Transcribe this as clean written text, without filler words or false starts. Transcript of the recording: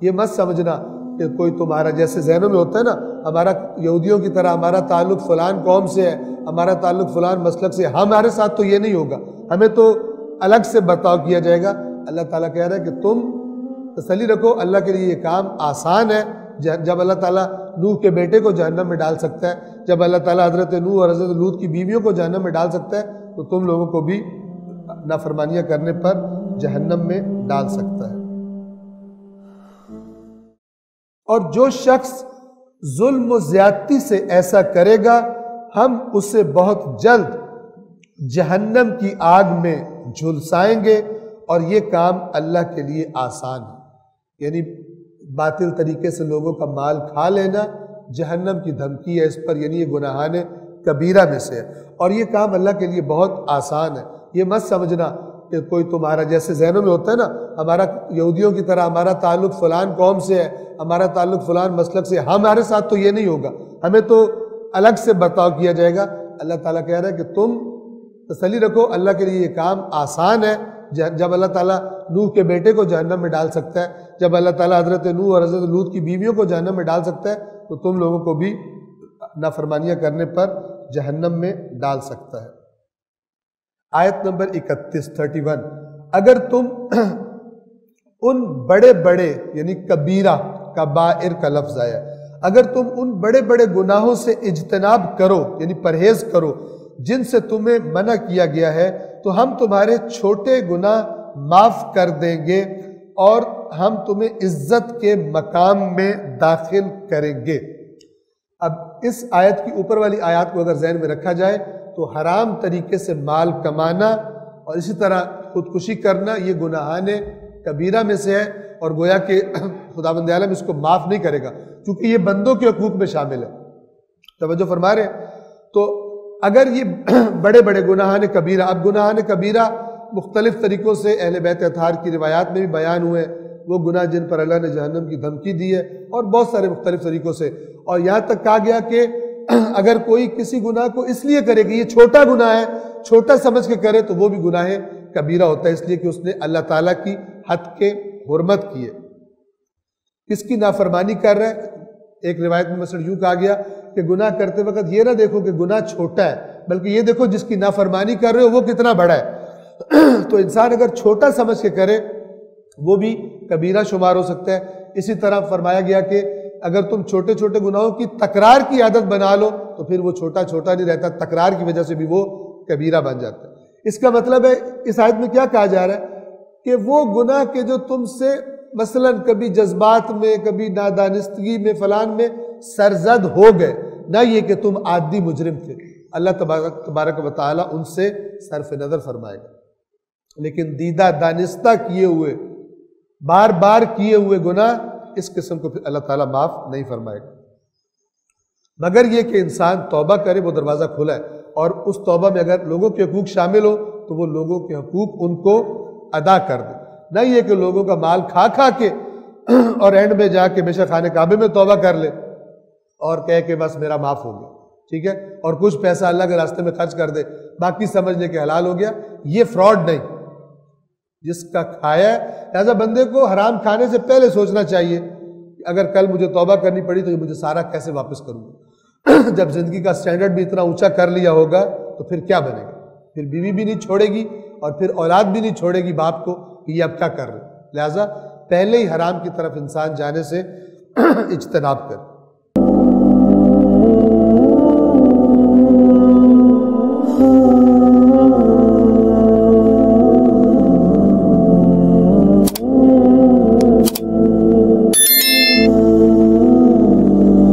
یہ مت سمجھنا کہ کوئی تمہارا جیسے ذہنوں میں ہوتا ہے نا، ہمارا یہودیوں کی طرح ہمارا تعلق فلان قوم سے ہے، ہمارا تعلق فلان مسلک سے، ہمارے ساتھ تو یہ نہیں ہوگا، ہمیں تو الگ سے برتاؤ کیا جائے گا۔ اللہ تعالیٰ کہہ رہا ہے کہ تم تسلی رکھو، اللہ کے لیے یہ کام آسان ہے۔ جب اللہ تعالیٰ نوح کے بیٹے کو جہنم میں ڈال سکتا ہے، جب اللہ تعالیٰ حضرت نوح اور حضرت لوط کی بیویوں کو جہنم میں ڈال سکتا ہے، تو تم لوگوں کو بھی نافرمانیاں کرنے پر جہنم میں ڈال سکتا ہے۔ اور جو شخص ظلم و زیادتی سے ایسا کرے گا، ہم اسے بہت جلد جہنم کی آگ میں جھلسائیں گے، اور یہ کام اللہ کے لیے آسان ہے۔ یعنی باطل طریقے سے لوگوں کا مال کھا لینا جہنم کی دھمکی ہے اس پر، یعنی یہ گناہان کبیرہ میں سے ہے، اور یہ کام اللہ کے لیے بہت آسان ہے۔ یہ مت سمجھنا کہ کوئی تمہارا جیسے ذہنوں میں ہوتا ہے نا، ہمارا یہودیوں کی طرح ہمارا تعلق فلان قوم سے ہے، ہمارا تعلق فلان مسلک سے، ہمارے ساتھ تو یہ نہیں ہوگا، ہمیں تو الگ سے برتاؤ کیا جائے گا۔ اللہ تعالیٰ کہہ رہا ہے کہ تم تسلی رکھو، اللہ کے لیے یہ کام آسان ہے۔ جب اللہ تعالیٰ نوح کے بیٹے کو جہنم میں ڈال سکتا ہے، جب اللہ تعالیٰ حضرت نوح اور حضرت لوط کی بیویوں کو جہنم میں ڈال سکتا ہے، تو تم لوگوں کو بھی نافرمانیاں کرنے پر جہنم میں ڈال سکتا ہے۔ آیت نمبر 31 اگر تم ان بڑے بڑے یعنی کبیرہ کبائر کا لفظ آیا، اگر تم ان بڑے بڑے گناہوں سے اجتناب کرو یعنی پرہیز کرو جن سے تمہیں منع کیا گیا ہے، تو ہم تمہارے چھوٹے گناہ معاف کر دیں گے اور ہم تمہیں عزت کے مقام میں داخل کریں گے۔ اب اس آیت کی اوپر والی آیات کو اگر ذہن میں رکھا جائے تو حرام طریقے سے مال کمانا اور اسی طرح خودکشی کرنا یہ گناہان کبیرہ میں سے ہے، اور گویا کہ خداوند عالم اس کو معاف نہیں کرے گا کیونکہ یہ بندوں کے حقوق میں شامل ہے۔ توجہ فرما رہے ہیں؟ تو اگر یہ بڑے بڑے گناہان کبیرہ، اب گناہان کبیرہ مختلف طریقوں سے اہل بیت اطہار کی روایات میں بھی بیان ہوئے، وہ گناہ جن پر اللہ نے جہنم کی دھمکی دی ہے، اور بہت سارے مختلف طریقوں سے، اور یہاں تک کہا گیا کہ اگر کوئی کسی گناہ کو اس لیے کرے کہ یہ چھوٹا گناہ ہے، چھوٹا سمجھ کے کرے، تو وہ بھی گناہ کبیرہ ہوتا ہے، اس لیے کہ اس نے اللہ تعالیٰ کی حد کے حرمت کی ہے۔ کس کی نافرمانی کر رہا ہے؟ ایک روایت میں مثلا یوں کہا گیا کہ گناہ کرتے وقت یہ نہ دیکھو کہ گناہ چھوٹا ہے، بلکہ یہ دیکھو جس کی نافرمانی کر رہے ہو وہ کتنا بڑا ہے۔ تو انسان اگر چھوٹا سمجھ کے کرے وہ بھی کبیرہ شمار ہو سکتا ہے۔ اسی طرح فرمایا گیا کہ اگر تم چھوٹے چھوٹے گناہوں کی تکرار کی عادت بنا لو تو پھر وہ چھوٹا چھوٹا نہیں رہتا، تکرار کی وجہ سے بھی وہ کبیرہ بن جاتا ہے۔ اس کا مطلب ہے اس آیت میں کیا کہا جا رہا ہے کہ وہ گناہ کے جو تم سے مثلا کبھی جذبات میں، کبھی نادانستگی میں، فلان میں سرزد ہو گئے، نہ یہ کہ تم عادی مجرم تھے، اللہ تبارک و تعالیٰ ان سے صرف نظر فرمائے گا، لیکن دیدہ دانستہ کیے ہوئے، بار بار کیے ہوئے گناہ اس قسم کو پھر اللہ تعالیٰ معاف نہیں فرمائے گا، مگر یہ کہ انسان توبہ کرے، وہ دروازہ کھلا ہے، اور اس توبہ میں اگر لوگوں کے حقوق شامل ہو تو وہ لوگوں کے حقوق ان کو ادا کر دے، نہ یہ کہ لوگوں کا مال کھا کھا کے اور اینڈ میں جا کے بے خانہ کعبے میں توبہ کر لے اور کہے کہ بس میرا معاف ہو گیا، ٹھیک ہے، اور کچھ پیسہ اللہ کے راستے میں خرچ کر دے، باقی سمجھ لے کہ حلال ہو گیا۔ یہ فراڈ نہیں، جس کا کھایا ہے، لہذا بندے کو حرام کھانے سے پہلے سوچنا چاہیے کہ اگر کل مجھے توبہ کرنی پڑی تو مجھے سارا کیسے واپس کروں گا۔ جب زندگی کا سٹینڈرڈ بھی اتنا اونچا کر لیا ہوگا تو پھر کیا بنے گا؟ پھر بیوی بھی نہیں چھوڑے گی اور پھر اولاد بھی نہیں چھوڑے گی باپ کو کہ یہ اب کیا کر رہے۔ لہذا پہلے ہی حرام کی طرف انسان جانے سے اجتناب کر۔